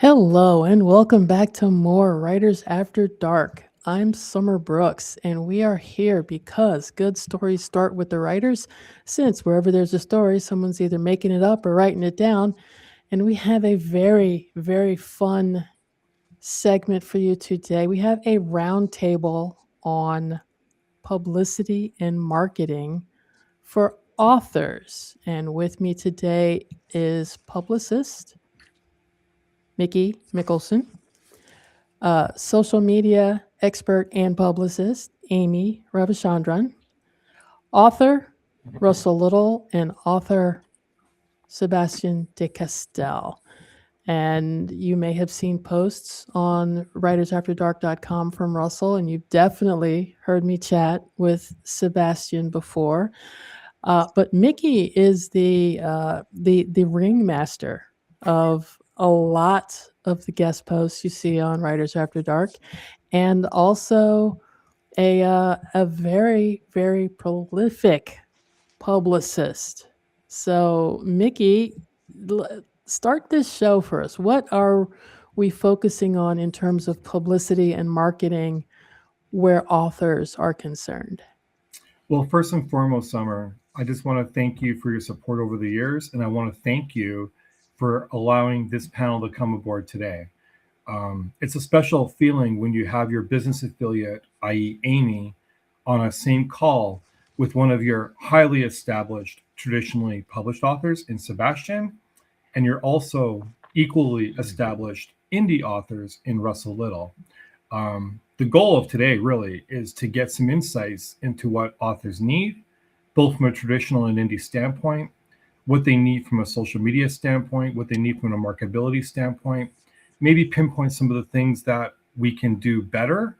Hello, and welcome back to more Writers After Dark. I'm Summer Brooks, and we are here because good stories start with the writers. Since wherever there's a story, someone's either making it up or writing it down. And we have a very, very fun segment for you today. We have a roundtable on publicity and marketing for authors. And with me today is publicist Mickey Mickelson, social media expert and publicist Amy Ravichandran, author Russell Little, and author Sebastian de Castel. And you may have seen posts on writersafterdark.com from Russell, and you've definitely heard me chat with Sebastian before. But Mickey is the ringmaster of a lot of the guest posts you see on Writers After Dark, and also a very very prolific publicist. So Mickey, start this show for us. What are we focusing on in terms of publicity and marketing where authors are concerned? Well, first and foremost, Summer, I just want to thank you for your support over the years, and I want to thank you for allowing this panel to come aboard today. It's a special feeling when you have your business affiliate, i.e., Amy, on a same call with one of your highly established, traditionally published authors in Sebastian, and you're also equally established indie authors in Russell Little. The goal of today really is to get some insights into what authors need, both from a traditional and indie standpoint, what they need from a social media standpoint, what they need from a marketability standpoint, maybe pinpoint some of the things that we can do better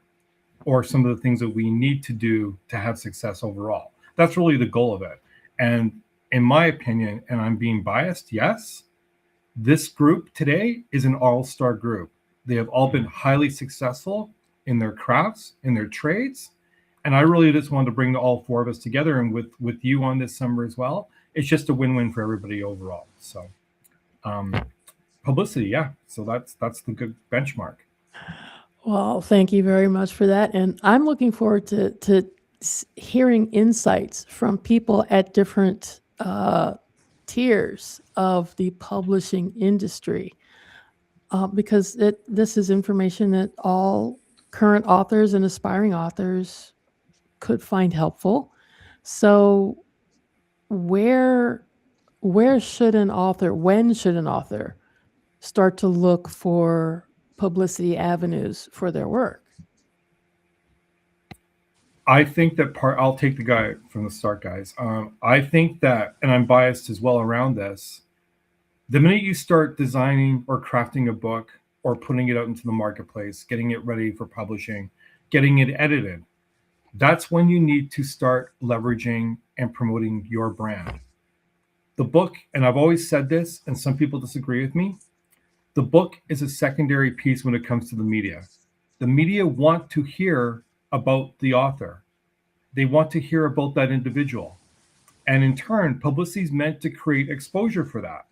or some of the things that we need to do to have success overall. That's really the goal of it. And in my opinion, and I'm being biased, yes, this group today is an all-star group. They have all been highly successful in their crafts, in their trades. And I really just wanted to bring all four of us together, and with you on this summer as well. It's just a win-win for everybody overall. So publicity, yeah. So that's the good benchmark. Well, thank you very much for that. And I'm looking forward to hearing insights from people at different tiers of the publishing industry, because this is information that all current authors and aspiring authors could find helpful. So where should an author, when should an author start to look for publicity avenues for their work? I think that I'll take the guy from the start, guys. I think that, and I'm biased as well around this, the minute you start designing or crafting a book or putting it out into the marketplace, getting it ready for publishing, getting it edited, that's when you need to start leveraging and promoting your brand. The book, and I've always said this, and some people disagree with me, the book is a secondary piece when it comes to the media. The media want to hear about the author. They want to hear about that individual. And in turn, publicity is meant to create exposure for that.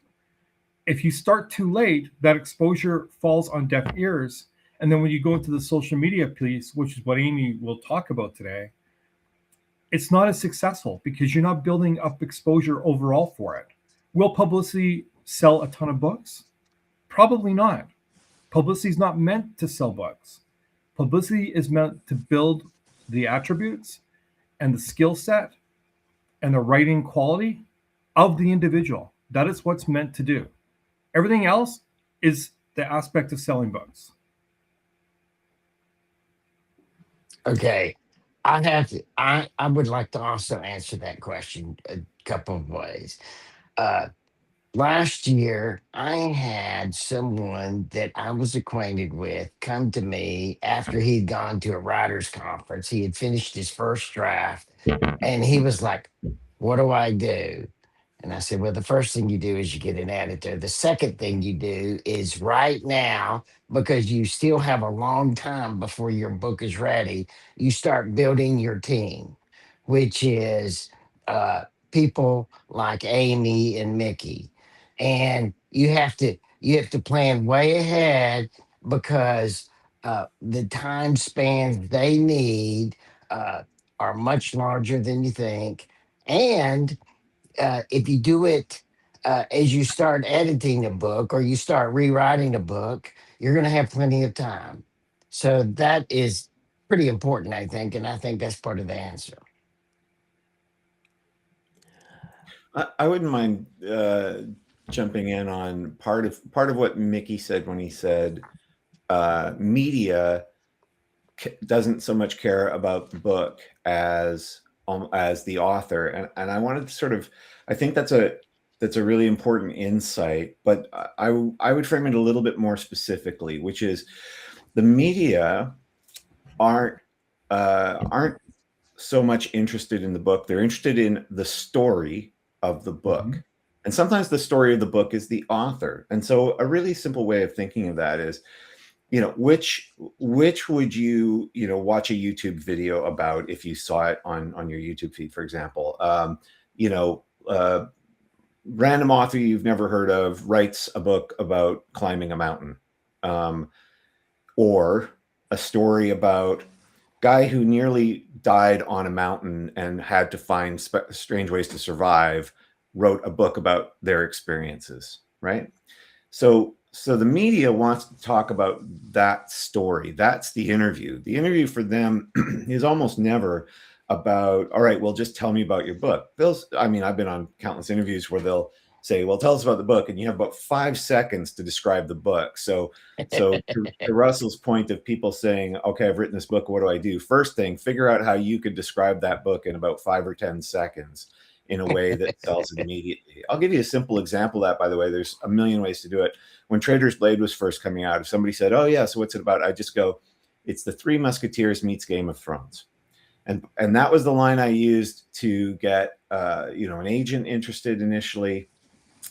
If you start too late, that exposure falls on deaf ears. And then when you go into the social media piece, which is what Amy will talk about today, it's not as successful because you're not building up exposure overall for it. Will publicity sell a ton of books? Probably not. Publicity is not meant to sell books. Publicity is meant to build the attributes and the skill set and the writing quality of the individual. That is what's meant to do. Everything else is the aspect of selling books. Okay. I would like to also answer that question a couple of ways. Uh, Last year, I had someone that I was acquainted with come to me after he'd gone to a writers' conference. He had finished his first draft and he was like, "What do I do?" And I said, "Well, the first thing you do is you get an editor. The second thing you do is right now, because you still have a long time before your book is ready, you start building your team, which is people like Amy and Mickey. And you You have to plan way ahead because the time spans they need uh, are much larger than you think. And if you do it as you start editing a book or you start rewriting a book, you're going to have plenty of time. So that is pretty important, I think. And I think that's part of the answer. I wouldn't mind jumping in on part of what Mickey said when he said media doesn't so much care about the book as the author, and I wanted to sort of, I think that's a really important insight, but I would frame it a little bit more specifically, which is the media aren't so much interested in the book. They're interested in the story of the book. Mm-hmm. And sometimes the story of the book is the author. And so a really simple way of thinking of that is, which would you, watch a YouTube video about if you saw it on your YouTube feed, for example? Random author you've never heard of writes a book about climbing a mountain, or a story about guy who nearly died on a mountain and had to find strange ways to survive, wrote a book about their experiences, right? So the media wants to talk about that story. That's the interview. The interview for them is almost never about, all right, well, just tell me about your book. I've been on countless interviews where they'll say, well, tell us about the book. And you have about 5 seconds to describe the book. So to Russell's point of people saying, okay, I've written this book, what do I do? First thing, figure out how you could describe that book in about 5 or 10 seconds in a way that sells it immediately. I'll give you a simple example of that, by the way. There's a million ways to do it. When Trader's Blade was first coming out, if somebody said, oh yeah, so what's it about? I just go, it's the Three Musketeers meets Game of Thrones. And that was the line I used to get an agent interested initially.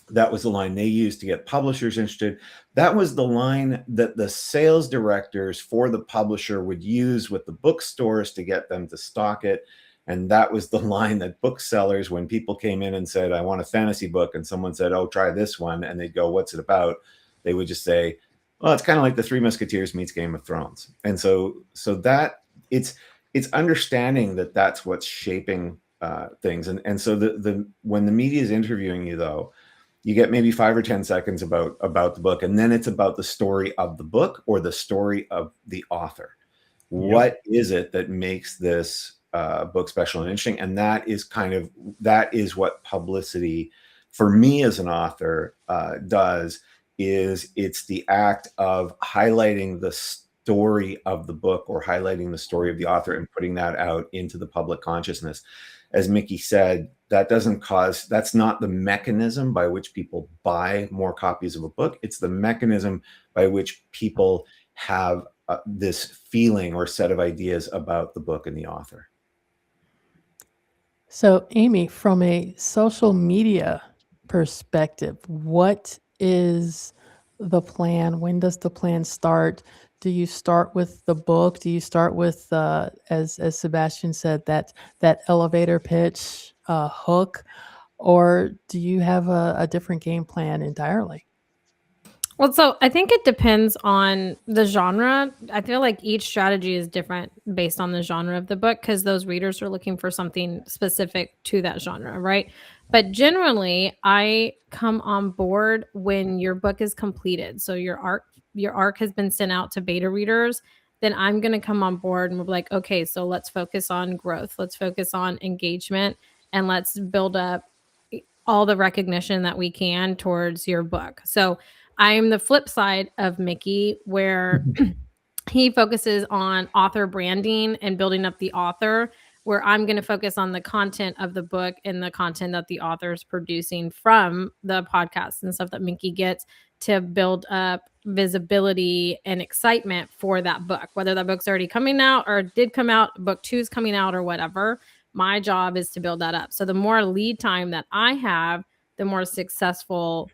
That was the line they used to get publishers interested. That was the line that the sales directors for the publisher would use with the bookstores to get them to stock it. And that was the line that booksellers, when people came in and said, I want a fantasy book, and someone said, oh, try this one, and they'd go, what's it about? They would just say, well, it's kind of like the Three Musketeers meets Game of Thrones. And so that it's understanding that that's what's shaping things. And so when the media is interviewing you, though, you get maybe 5 or 10 seconds about the book, and then it's about the story of the book or the story of the author. Yep. What is it that makes this book special and interesting? And that is what publicity, for me as an author, does. It's the act of highlighting the story of the book or highlighting the story of the author and putting that out into the public consciousness. As Mickey said, that's not the mechanism by which people buy more copies of a book. It's the mechanism by which people have this feeling or set of ideas about the book and the author. So, Amy, from a social media perspective, what is the plan? When does the plan start? Do you start with the book? Do you start with, as Sebastian said, that elevator pitch hook, or do you have a different game plan entirely? Well, so I think it depends on the genre. I feel like each strategy is different based on the genre of the book because those readers are looking for something specific to that genre, right? But generally, I come on board when your book is completed. So your arc has been sent out to beta readers. Then I'm going to come on board and we're like, okay, so let's focus on growth. Let's focus on engagement and let's build up all the recognition that we can towards your book. So I'm the flip side of Mickey, where he focuses on author branding and building up the author, where I'm going to focus on the content of the book and the content that the author is producing from the podcasts and stuff that Mickey gets to build up visibility and excitement for that book, whether that book's already coming out or did come out, book 2 is coming out or whatever. My job is to build that up. So the more lead time that I have, the more successful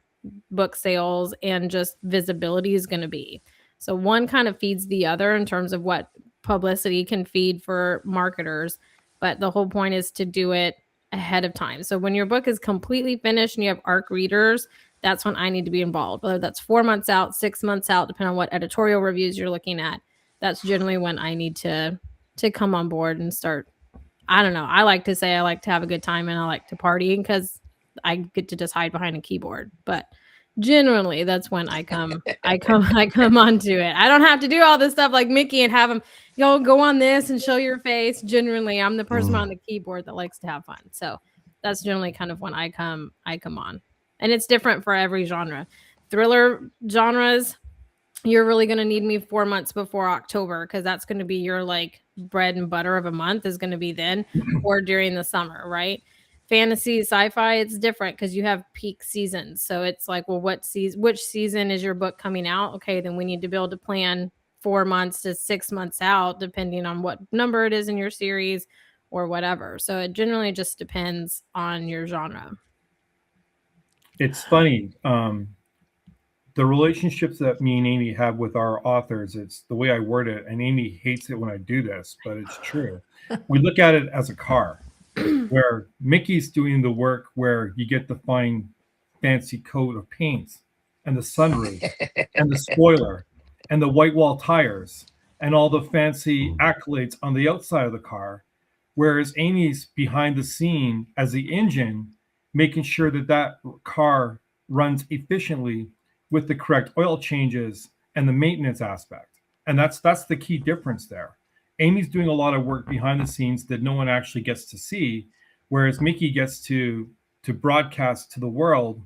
book sales and just visibility is going to be. So one kind of feeds the other in terms of what publicity can feed for marketers. But the whole point is to do it ahead of time. So when your book is completely finished and you have ARC readers, that's when I need to be involved. Whether that's 4 months out, 6 months out, depending on what editorial reviews you're looking at, that's generally when I need to come on board and start. I don't know. I like to say I like to have a good time and I like to party because I get to just hide behind a keyboard. But generally, that's when I come onto it. I don't have to do all this stuff like Mickey and have them go on this and show your face. Generally, I'm the person on the keyboard that likes to have fun. So that's generally kind of when I come on. And it's different for every genre. Thriller genres, you're really going to need me 4 months before October because that's going to be your like bread and butter of a month is going to be then or during the summer, right? Fantasy, sci-fi, it's different because you have peak seasons. So it's like, well, which season is your book coming out? Okay, then we need to be able to plan 4 months to 6 months out, depending on what number it is in your series or whatever. So it generally just depends on your genre. It's funny. The relationships that me and Amy have with our authors, it's the way I word it, and Amy hates it when I do this, but it's true. We look at it as a car where Mickey's doing the work where you get the fine fancy coat of paint and the sunroof and the spoiler and the white wall tires and all the fancy accolades on the outside of the car, whereas Amy's behind the scene as the engine, making sure that that car runs efficiently with the correct oil changes and the maintenance aspect. And that's the key difference there. Amy's doing a lot of work behind the scenes that no one actually gets to see, whereas Mickey gets to broadcast to the world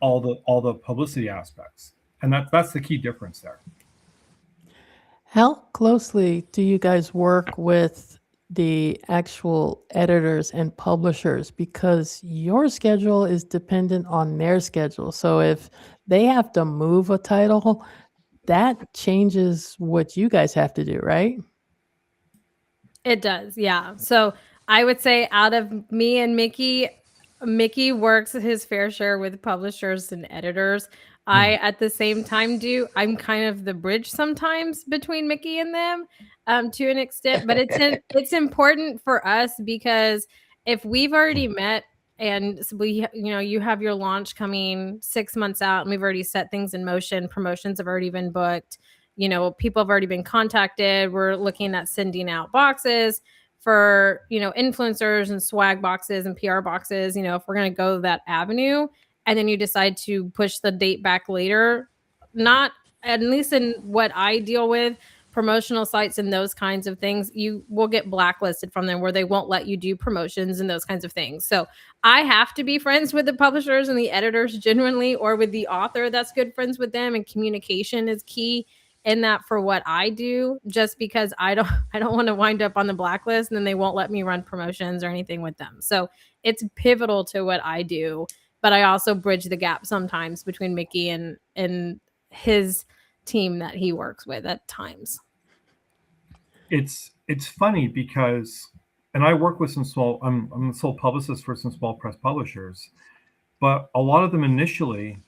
all the publicity aspects. And that's the key difference there. How closely do you guys work with the actual editors and publishers? Because your schedule is dependent on their schedule. So if they have to move a title, that changes what you guys have to do, right? It does, yeah. So I would say out of me and Mickey works his fair share with publishers and editors. I, at the same time, I'm kind of the bridge sometimes between Mickey and them to an extent, but it's important for us because if we've already met and you have your launch coming 6 months out and we've already set things in motion, promotions have already been booked, people have already been contacted. We're looking at sending out boxes for, influencers and swag boxes and PR boxes, if we're going to go that avenue and then you decide to push the date back later, not at least in what I deal with, promotional sites and those kinds of things, you will get blacklisted from them where they won't let you do promotions and those kinds of things. So I have to be friends with the publishers and the editors genuinely, or with the author that's good friends with them, and communication is key in that for what I do, just because I don't want to wind up on the blacklist and then they won't let me run promotions or anything with them. So it's pivotal to what I do, but I also bridge the gap sometimes between Mickey and his team that he works with at times. It's funny because, and I work with some small, I'm the sole publicist for some small press publishers, but a lot of them initially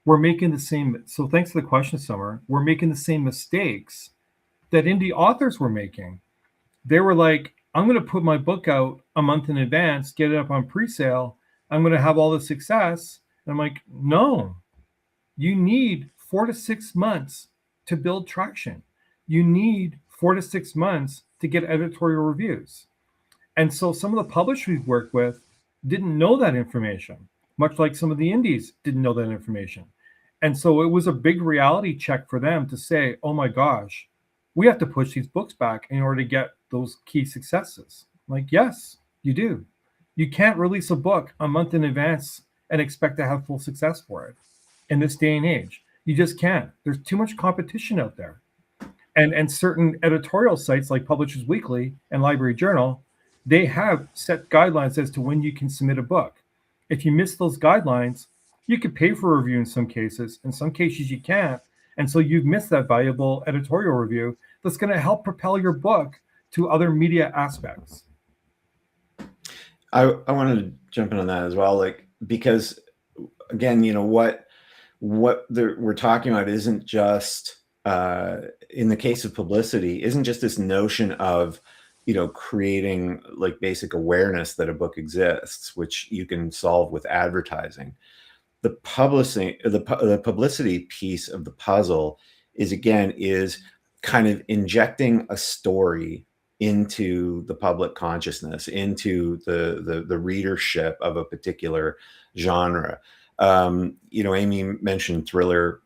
were making the same. So thanks for the question, Summer. We're making the same mistakes that indie authors were making. They were like, I'm going to put my book out a month in advance, get it up on pre-sale. I'm going to have all the success. And I'm like, no, you need 4 to 6 months to build traction. You need 4 to 6 months to get editorial reviews. And so some of the publishers we've worked with didn't know that information, much like some of the indies didn't know that information. And so it was a big reality check for them to say, oh my gosh, we have to push these books back in order to get those key successes. I'm like, yes, you do. You can't release a book a month in advance and expect to have full success for it in this day and age. You just can't. There's too much competition out there. And certain editorial sites like Publishers Weekly and Library Journal, they have set guidelines as to when you can submit a book. If you miss those guidelines, you could pay for a review in some cases. In some cases, you can't. And so you've missed that valuable editorial review that's going to help propel your book to other media aspects. I wanted to jump in on that as well, like, because again, what we're talking about isn't just in the case of publicity, isn't just this notion of creating like basic awareness that a book exists, which you can solve with advertising. the publicity piece of the puzzle is kind of injecting a story into the public consciousness, into the readership of a particular genre. Amy mentioned thriller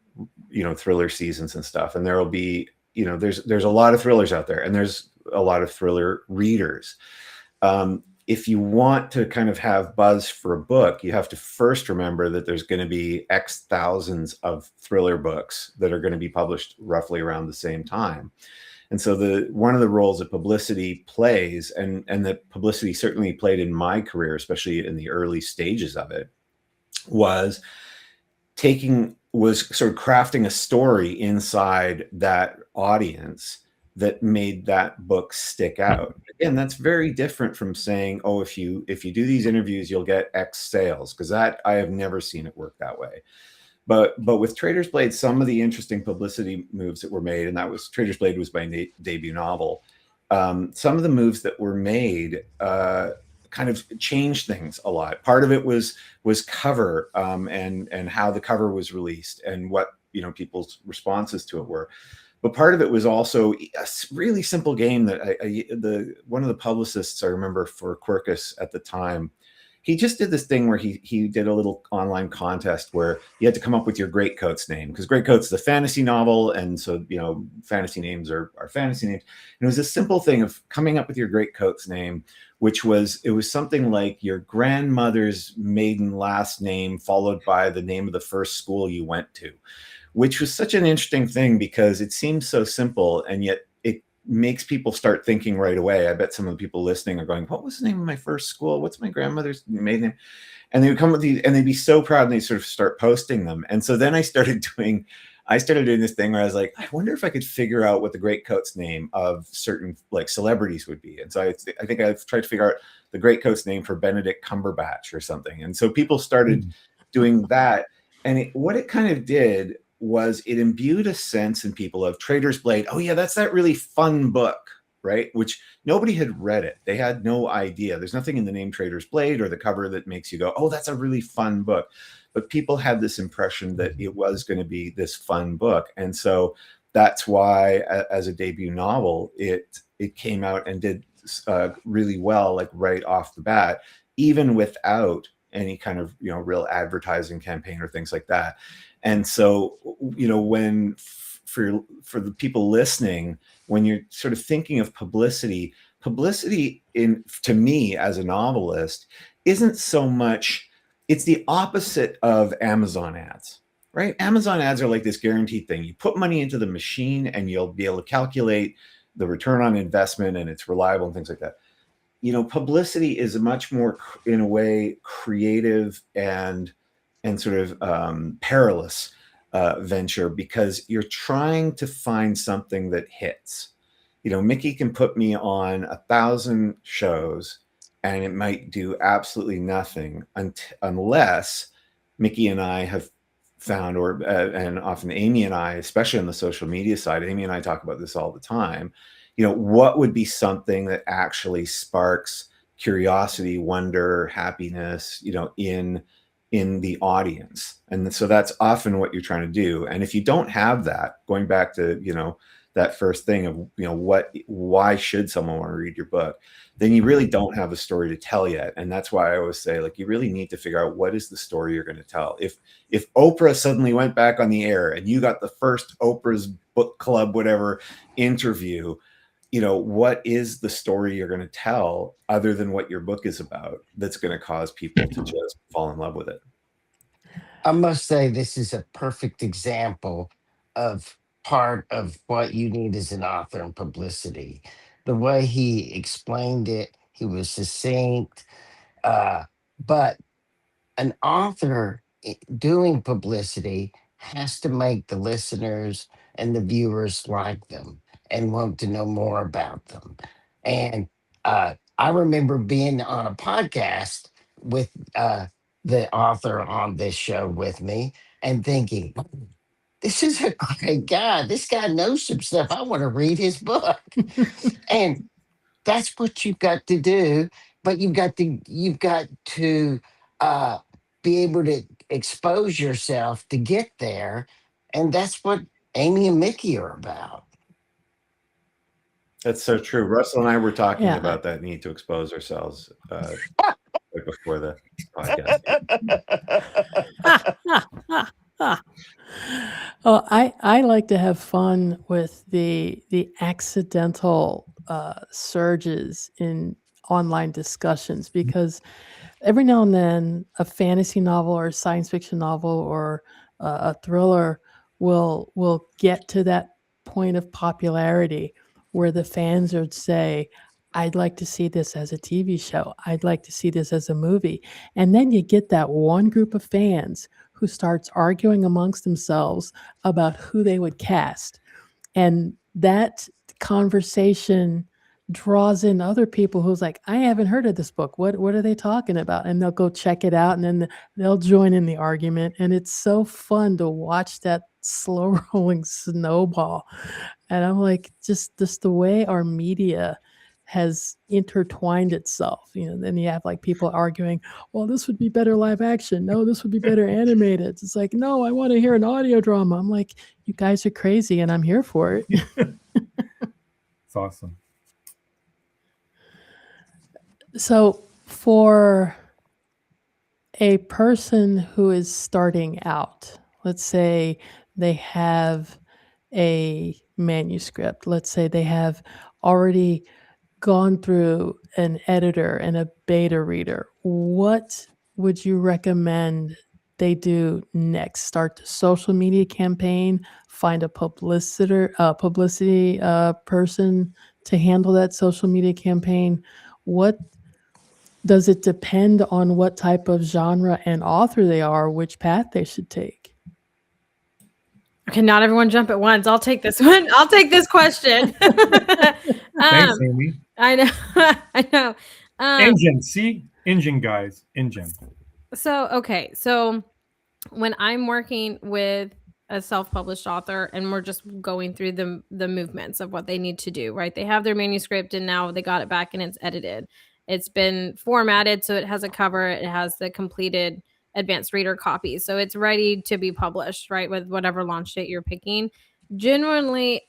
seasons and stuff, and there will be, there's a lot of thrillers out there, and there's a lot of thriller readers. If you want to kind of have buzz for a book, you have to first remember that there's going to be X thousands of thriller books that are going to be published roughly around the same time. And so one of the roles that publicity plays, and that publicity certainly played in my career, especially in the early stages of it, was sort of crafting a story inside that audience that made that book stick out. Again, that's very different from saying, oh, if you do these interviews, you'll get X sales, because that I have never seen it work that way. But with Trader's Blade, some of the interesting publicity moves that were made, and that was Trader's Blade was my debut novel. Some of the moves that were made kind of changed things a lot. Part of it was cover, and how the cover was released, and what people's responses to it were. But part of it was also a really simple game that one of the publicists I remember for Quirkus at the time, he just did this thing where he did a little online contest where you had to come up with your Greatcoats name, because Greatcoats is a fantasy novel, and so fantasy names are fantasy names. And it was a simple thing of coming up with your Greatcoats name, which was something like your grandmother's maiden last name followed by the name of the first school you went to, which was such an interesting thing because it seems so simple, and yet it makes people start thinking right away. I bet some of the people listening are going, what was the name of my first school? What's my grandmother's maiden name? And they would come with these, and they'd be so proud, and they sort of start posting them. And so then I started doing this thing where I was like, I wonder if I could figure out what the Greatcoats name of certain like celebrities would be. And so I think I've tried to figure out the Greatcoats name for Benedict Cumberbatch or something. And so people started doing that. And what it kind of did was it imbued a sense in people of Trader's Blade. Oh yeah, that's that really fun book, right? Which nobody had read it. They had no idea. There's nothing in the name Trader's Blade or the cover that makes you go, oh, that's a really fun book. But people had this impression that it was going to be this fun book. And so that's why as a debut novel, it came out and did really well, like right off the bat, even without any kind of real advertising campaign or things like that. And so, when for the people listening, when you're sort of thinking of publicity to me as a novelist isn't so much, it's the opposite of Amazon ads, right? Amazon ads are like this guaranteed thing. You put money into the machine and you'll be able to calculate the return on investment, and it's reliable and things like that. Publicity is a much more, in a way, creative and sort of perilous venture, because you're trying to find something that hits. Mickey can put me on 1,000 shows and it might do absolutely nothing unless Mickey and I have found, and often Amy and I, especially on the social media side, Amy and I talk about this all the time, what would be something that actually sparks curiosity, wonder, happiness, in the audience. And so that's often what you're trying to do. And if you don't have that, going back to, that first thing of, why should someone want to read your book, then you really don't have a story to tell yet. And that's why I always say, like, you really need to figure out what is the story you're going to tell. If Oprah suddenly went back on the air and you got the first Oprah's book club, whatever interview, what is the story you're going to tell other than what your book is about that's going to cause people to just fall in love with it? I must say, this is a perfect example of part of what you need as an author in publicity. The way he explained it, he was succinct, but an author doing publicity has to make the listeners and the viewers like them and want to know more about them. And I remember being on a podcast with the author on this show with me and thinking, this is a great guy. This guy knows some stuff. I want to read his book. And that's what you've got to do. But you've got to be able to expose yourself to get there. And that's what Amy and Mickey are about. That's so true. Russell and I were talking Yeah. about that need to expose ourselves right before the podcast. Well, I like to have fun with the accidental surges in online discussions, because every now and then a fantasy novel or a science fiction novel or a thriller will get to that point of popularity where the fans would say, I'd like to see this as a TV show. I'd like to see this as a movie. And then you get that one group of fans who starts arguing amongst themselves about who they would cast. And that conversation draws in other people who's like, I haven't heard of this book. What are they talking about? And they'll go check it out, and then they'll join in the argument. And it's so fun to watch that slow rolling snowball. And I'm like, just the way our media has intertwined itself. Then you have like people arguing, well, this would be better live action. No, this would be better animated. It's like, no, I want to hear an audio drama. I'm like, you guys are crazy, and I'm here for it. It's awesome. So for a person who is starting out, let's say they have a manuscript, let's say they have already gone through an editor and a beta reader, what would you recommend they do next? Start the social media campaign, find a publicity person to handle that social media campaign? What does it depend on what type of genre and author they are, which path they should take? Okay, not everyone jump at once. I'll take this one. I'll take this question. Thanks, Amy. I know. I know. Engine, see? Engine, guys. Engine. So when I'm working with a self-published author and we're just going through the movements of what they need to do, right? They have their manuscript and now they got it back and it's edited. It's been formatted, so it has a cover. It has the completed advanced reader copy. So it's ready to be published, right? With whatever launch date you're picking. Generally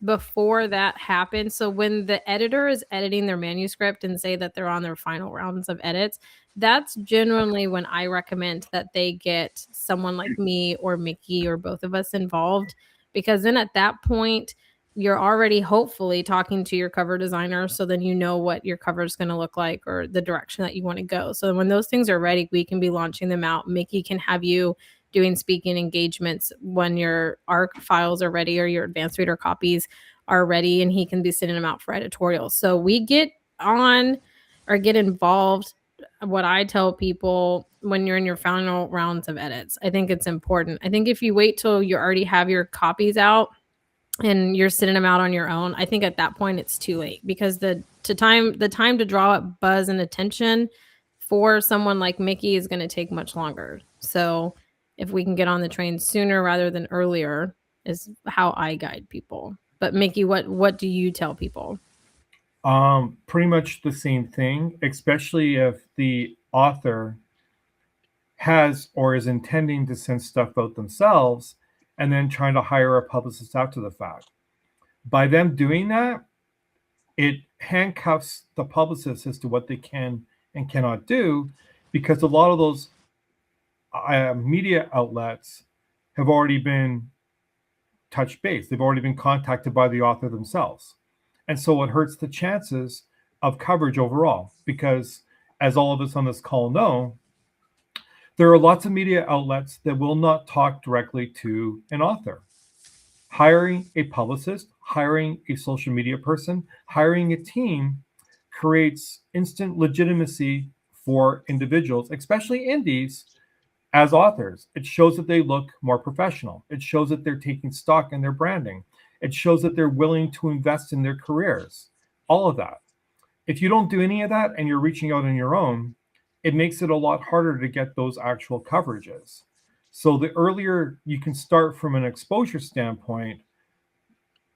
before that happens, so when the editor is editing their manuscript and say that they're on their final rounds of edits, that's generally when I recommend that they get someone like me or Mickey or both of us involved, because then at that point, you're already hopefully talking to your cover designer. So then you know what your cover is going to look like or the direction that you want to go. So when those things are ready, we can be launching them out. Mickey can have you doing speaking engagements when your ARC files are ready or your advanced reader copies are ready, and he can be sending them out for editorials. So we get on or get involved. What I tell people when you're in your final rounds of edits, I think it's important. I think if you wait till you already have your copies out and you're sending them out on your own, I think at that point it's too late, because the time to draw up buzz and attention for someone like Mickey is going to take much longer. So if we can get on the train sooner rather than earlier is how I guide people. But Mickey, what do you tell people? Pretty much the same thing, especially if the author has or is intending to send stuff out themselves and then trying to hire a publicist after the fact. By them doing that, it handcuffs the publicist as to what they can and cannot do, because a lot of those media outlets have already been touched base. They've already been contacted by the author themselves. And so it hurts the chances of coverage overall, because as all of us on this call know, there are lots of media outlets that will not talk directly to an author. Hiring a publicist, hiring a social media person, hiring a team creates instant legitimacy for individuals, especially indies, as authors. It shows that they look more professional. It shows that they're taking stock in their branding. It shows that they're willing to invest in their careers. All of that. If you don't do any of that and you're reaching out on your own, it makes it a lot harder to get those actual coverages. So the earlier you can start from an exposure standpoint,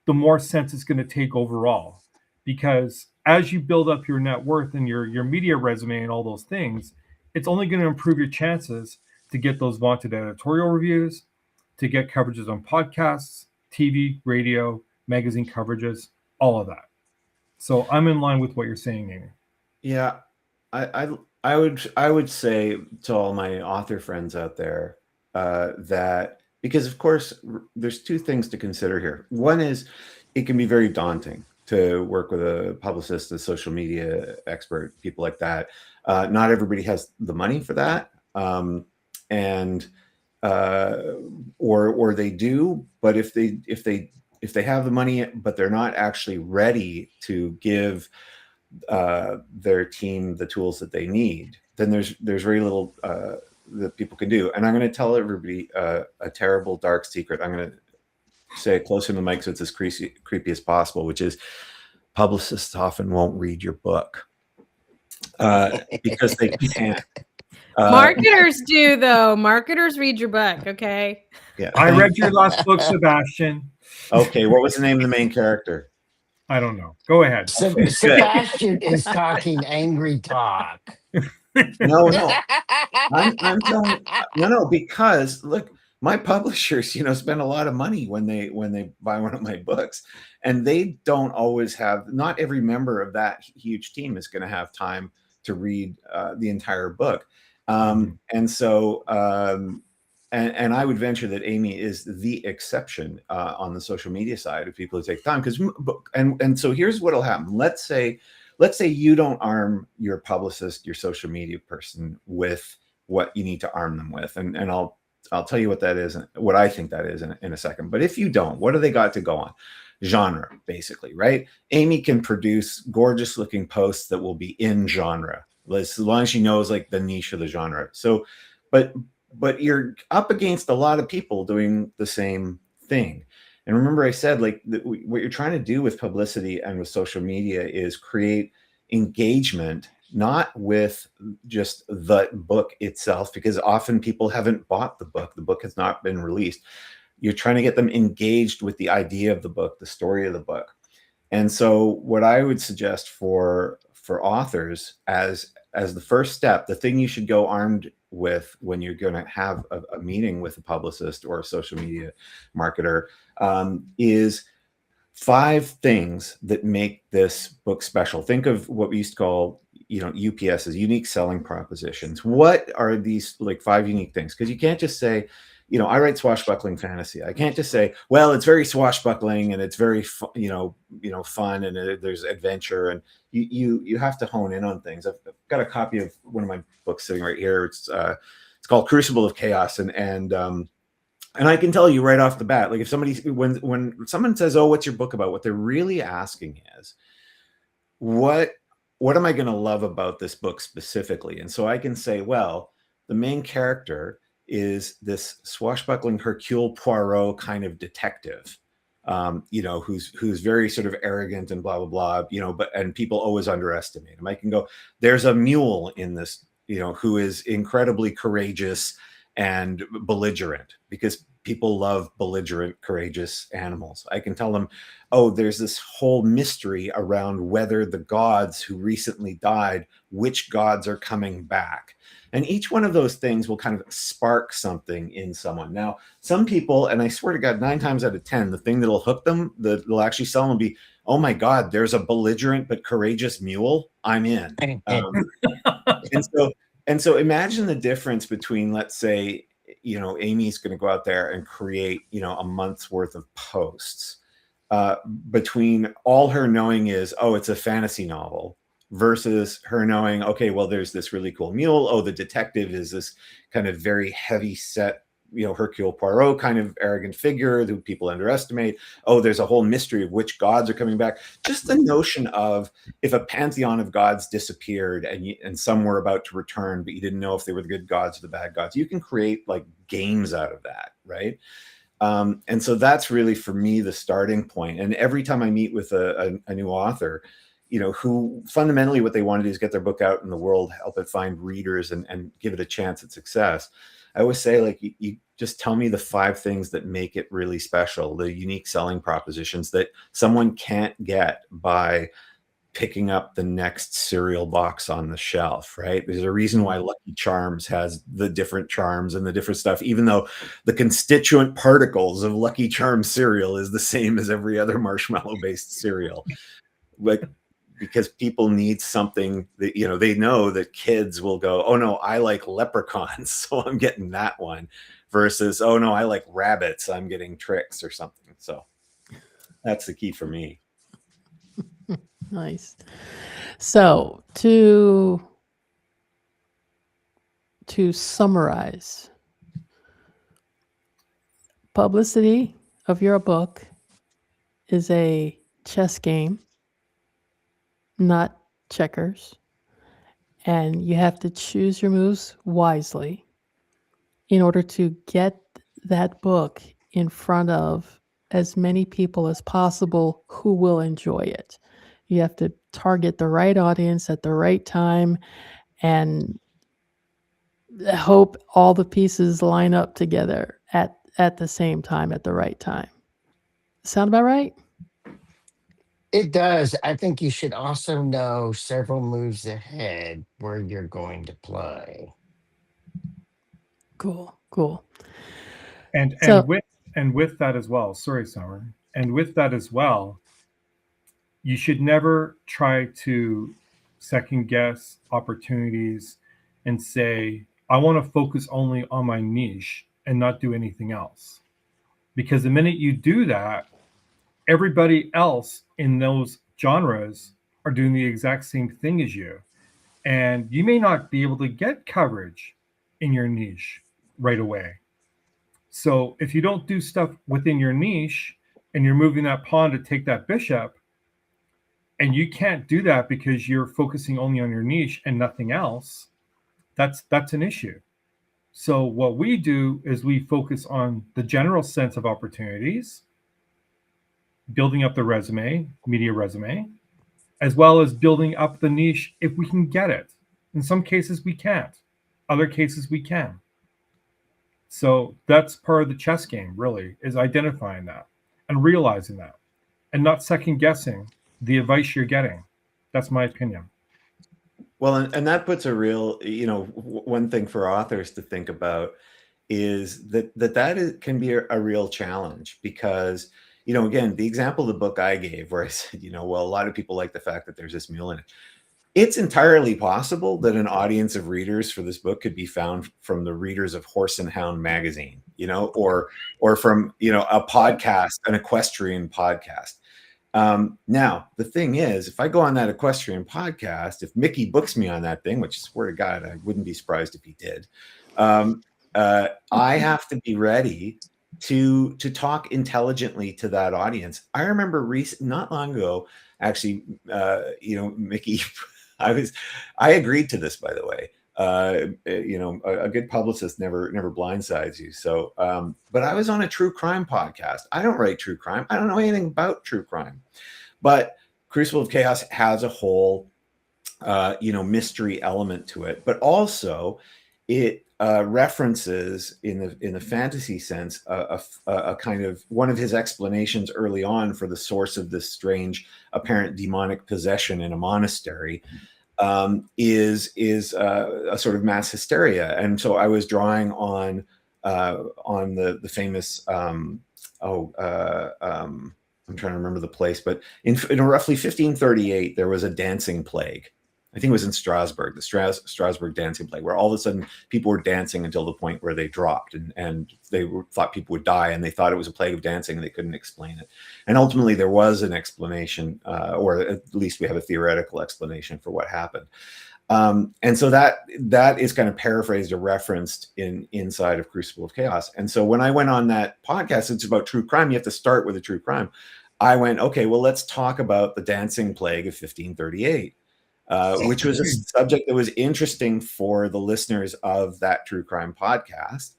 the more sense it's going to take overall. Because as you build up your net worth and your media resume and all those things, it's only going to improve your chances to get those vaunted editorial reviews, to get coverages on podcasts, TV, radio, magazine coverages, all of that. So I'm in line with what you're saying, Amy. Yeah, I would say to all my author friends out there that, because of course there's two things to consider here. One is it can be very daunting to work with a publicist, a social media expert, people like that. Not everybody has the money for that, and or they do, but if they have the money but they're not actually ready to give their team the tools that they need, then there's very little that people can do. And I'm going to tell everybody a terrible dark secret. I'm going to say it closer to the mic so it's as creepy as possible, which is publicists often won't read your book because they can't. Marketers do, though. Marketers read your book, okay? Yeah, I read your last book, Sebastian. Okay, what was the name of the main character? I don't know. Go ahead. Sebastian is talking angry talk. No, I'm telling no, because look, my publishers, spend a lot of money when they buy one of my books, and they don't always have. Not every member of that huge team is going to have time to read the entire book, and so. And I would venture that Amy is the exception on the social media side of people who take time. And so here's what'll happen. Let's say you don't arm your publicist, your social media person with what you need to arm them with. And I'll tell you what that is, what I think that is in a second. But if you don't, what do they got to go on? Genre, basically, right? Amy can produce gorgeous looking posts that will be in genre, as long as she knows like the niche of the genre. So, but you're up against a lot of people doing the same thing. And remember I said, like, what you're trying to do with publicity and with social media is create engagement, not with just the book itself, because often people haven't bought the book. The book has not been released. You're trying to get them engaged with the idea of the book, the story of the book. And so what I would suggest for authors as the first step, the thing you should go armed with when you're going to have a meeting with a publicist or a social media marketer is 5 things that make this book special. Think of what we used to call, UPSs, unique selling propositions. What are these like 5 unique things? Because you can't just say, I write swashbuckling fantasy. I can't just say, well, it's very swashbuckling and it's very, fun and there's adventure, and you have to hone in on things. I've got a copy of one of my books sitting right here. It's called Crucible of Chaos, and I can tell you right off the bat, like if when someone says, "Oh, what's your book about?" what they're really asking is, what am I going to love about this book specifically? And so I can say, well, the main character is this swashbuckling Hercule Poirot kind of detective, who's very sort of arrogant and blah, blah, blah, and people always underestimate him. I can go, there's a mule in this, who is incredibly courageous and belligerent, because people love belligerent, courageous animals. I can tell them, oh, there's this whole mystery around whether the gods who recently died, which gods are coming back. And each one of those things will kind of spark something in someone. Now, some people, and I swear to God, 9 times out of 10, the thing that'll hook them, that'll actually sell them will be, oh my God, there's a belligerent but courageous mule. I'm in. And so imagine the difference between, let's say, Amy's going to go out there and create, a month's worth of posts. Between all her knowing is, oh, it's a fantasy novel, versus her knowing, okay, well, there's this really cool mule. Oh, the detective is this kind of very heavy set, Hercule Poirot kind of arrogant figure that people underestimate. Oh, there's a whole mystery of which gods are coming back. Just the notion of, if a pantheon of gods disappeared and some were about to return, but you didn't know if they were the good gods or the bad gods, you can create like games out of that, right? And so that's really, for me, the starting point. And every time I meet with a new author, who fundamentally what they want to do is get their book out in the world, help it find readers and give it a chance at success. I always say, like, you just tell me the 5 things that make it really special, the unique selling propositions that someone can't get by picking up the next cereal box on the shelf, right? There's a reason why Lucky Charms has the different charms and the different stuff, even though the constituent particles of Lucky Charms cereal is the same as every other marshmallow-based cereal. Like, because people need something that, you know, they know that kids will go, oh no, I like leprechauns, so I'm getting that one, versus, oh no, I like rabbits, I'm getting Trix or something. So that's the key for me. Nice. So to summarize, publicity of your book is a chess game, not checkers. And you have to choose your moves wisely in order to get that book in front of as many people as possible who will enjoy it. You have to target the right audience at the right time and hope all the pieces line up together at the same time, at the right time. Sound about right? It does. I think you should also know several moves ahead where you're going to play. Cool. And So- with that as well, sorry, Summer. And with that as well, you should never try to second guess opportunities and say, I want to focus only on my niche and not do anything else. Because the minute you do that, everybody else in those genres are doing the exact same thing as you. And you may not be able to get coverage in your niche right away. So if you don't do stuff within your niche and you're moving that pawn to take that bishop, and you can't do that because you're focusing only on your niche and nothing else, that's an issue. So what we do is we focus on the general sense of opportunities, building up the resume, media resume, as well as building up the niche if we can get it. In some cases we can't. Other cases we can. So that's part of the chess game, really, is identifying that and realizing that and not second guessing the advice you're getting. That's my opinion. Well, and that puts a real, you know, one thing for authors to think about is that can be a real challenge because, you know, again, the example of the book I gave where I said, you know, well, a lot of people like the fact that there's this mule in it. It's entirely possible that an audience of readers for this book could be found from the readers of Horse and Hound magazine, you know, or from, you know, a podcast, an equestrian podcast. Now, the thing is, if I go on that equestrian podcast, if Mickey books me on that thing, which I swear to God, I wouldn't be surprised if he did, I have to be ready to talk intelligently to that audience. I remember not long ago, actually, you know, Mickey, I agreed to this, by the way. You know, a good publicist never blindsides you. So, but I was on a true crime podcast. I don't write true crime. I don't know anything about true crime, but Crucible of Chaos has a whole, you know, mystery element to it, but also it references in the fantasy sense a kind of one of his explanations early on for the source of this strange apparent demonic possession in a monastery. Is a sort of mass hysteria, and so I was drawing on the famous I'm trying to remember the place, but in roughly 1538 there was a dancing plague. I think it was in Strasbourg, the Strasbourg dancing plague, where all of a sudden people were dancing until the point where they dropped, and they thought people would die, and they thought it was a plague of dancing, and they couldn't explain it. And ultimately, there was an explanation, or at least we have a theoretical explanation for what happened. And so that is kind of paraphrased or referenced inside of Crucible of Chaos. And so when I went on that podcast, it's about true crime. You have to start with a true crime. I went, okay, well, let's talk about the dancing plague of 1538. Which was a subject that was interesting for the listeners of that true crime podcast,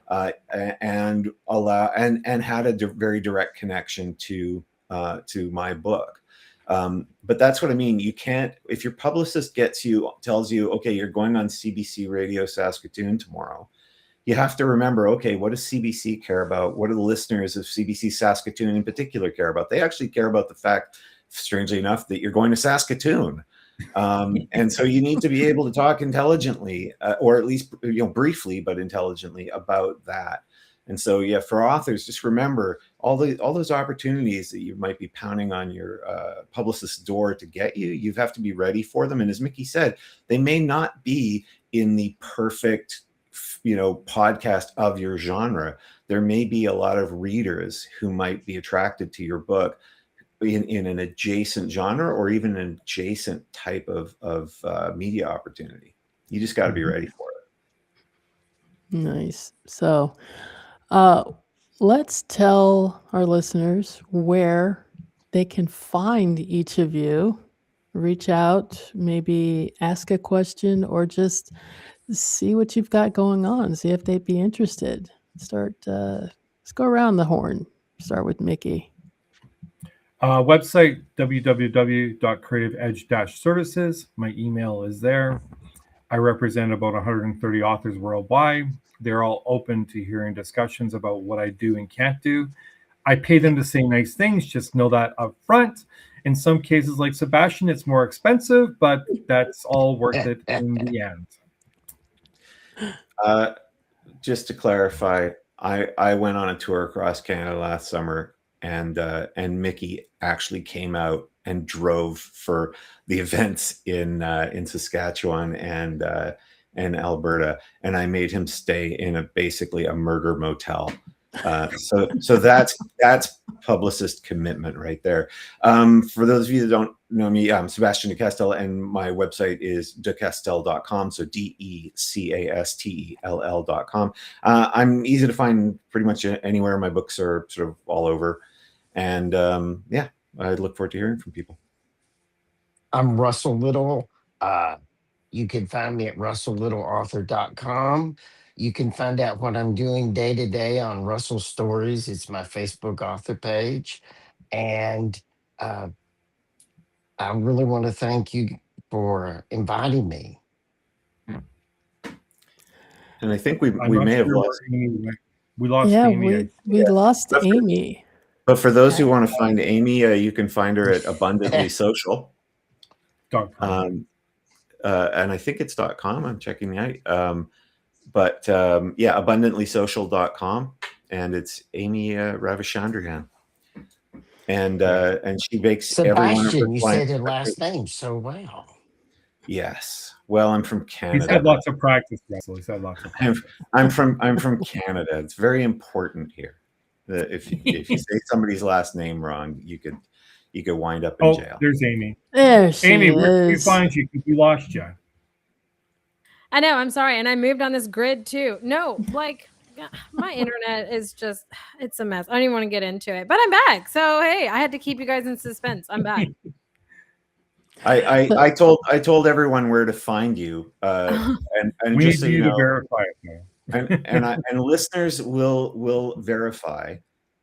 and had a very direct connection to my book. But that's what I mean. You can't, if your publicist tells you, okay, you're going on CBC Radio Saskatoon tomorrow, you have to remember, okay, what does CBC care about? What do the listeners of CBC Saskatoon in particular care about? They actually care about the fact strangely enough, that you're going to Saskatoon. And so you need to be able to talk intelligently, or at least, briefly, but intelligently about that. And so, yeah, for authors, just remember all those opportunities that you might be pounding on your publicist's door to get you have to be ready for them. And as Mickey said, they may not be in the perfect, podcast of your genre. There may be a lot of readers who might be attracted to your book in an adjacent genre or even an adjacent type of media opportunity. You just got to be ready for it. Nice. So let's tell our listeners where they can find each of you. Reach out, maybe ask a question, or just see what you've got going on. See if they'd be interested. Let's go around the horn. Start with Mickey. Website, www.creativeedge-services. My email is there. I represent about 130 authors worldwide. They're all open to hearing discussions about what I do and can't do. I pay them to say nice things, just know that up front. In some cases, like Sebastian, it's more expensive, but that's all worth it in the end. Just to clarify, I went on a tour across Canada last summer, and Mickey actually came out and drove for the events in Saskatchewan and Alberta, and I made him stay in basically a murder motel. So that's publicist commitment right there. For those of you that don't know me, I'm Sebastian DeCastel, and my website is decastel.com. So DECASTELL.com. I'm easy to find pretty much anywhere. My books are sort of all over, and I look forward to hearing from people. I'm Russell Little. You can find me at russelllittleauthor.com. You can find out what I'm doing day to day on Russell Stories. It's my Facebook author page. And I really want to thank you for inviting me. And I think we may have lost. We lost Amy. We lost Amy. But for those who want to find Amy, you can find her at abundantlysocial.com. And I think it's .com. I'm checking out. But abundantlysocial.com, and it's Amy Ravichandran. And she makes Sebastian, you said her last name so well. Yes. Well, I'm from Canada. He's had lots of practice, Russell. He's had lots of practice. I'm from Canada. It's very important here that if you say somebody's last name wrong, you could wind up in jail. There's Amy. There she Amy, is. where did we find you? We lost you. I know. I'm sorry. And I moved on this grid too. No, my internet is just, it's a mess. I don't even want to get into it, but I'm back. So, hey, I had to keep you guys in suspense. I'm back. I told everyone where to find you. And we just need so you know, to verify it. and listeners will verify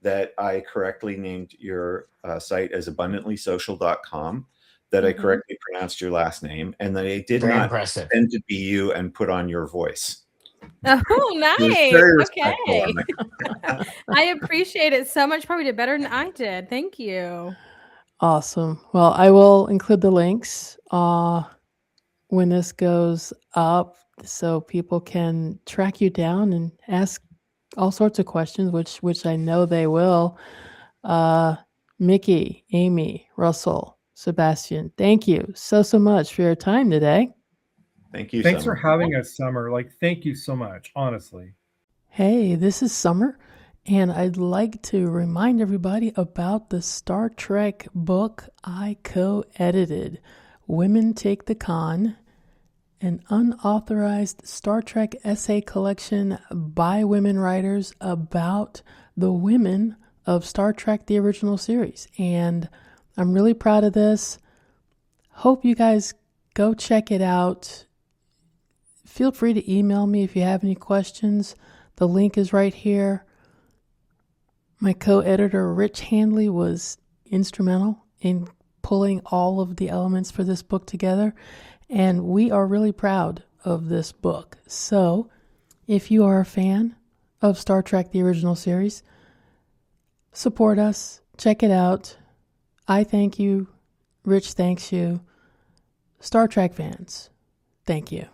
that I correctly named your site as abundantlysocial.com, that I correctly pronounced your last name, and that I did not pretend to be you and put on your voice. Oh, nice. Okay. I appreciate it so much. Probably did better than I did. Thank you. Awesome. Well, I will include the links when this goes up so people can track you down and ask all sorts of questions, which I know they will. Mickey, Amy, Russell, Sebastian, thank you so much for your time today. Thank you. Thanks Summer. for having us, Summer. Thank you so much, honestly. Hey, this is Summer, and I'd like to remind everybody about the Star Trek book I co-edited, Women Take the Con, an unauthorized Star Trek essay collection by women writers about the women of Star Trek, the original series. And I'm really proud of this. Hope you guys go check it out. Feel free to email me if you have any questions. The link is right here. My co-editor, Rich Handley, was instrumental in pulling all of the elements for this book together, and we are really proud of this book. So, if you are a fan of Star Trek, the original series, support us, check it out. I thank you Rich thanks you. Star Trek fans, thank you.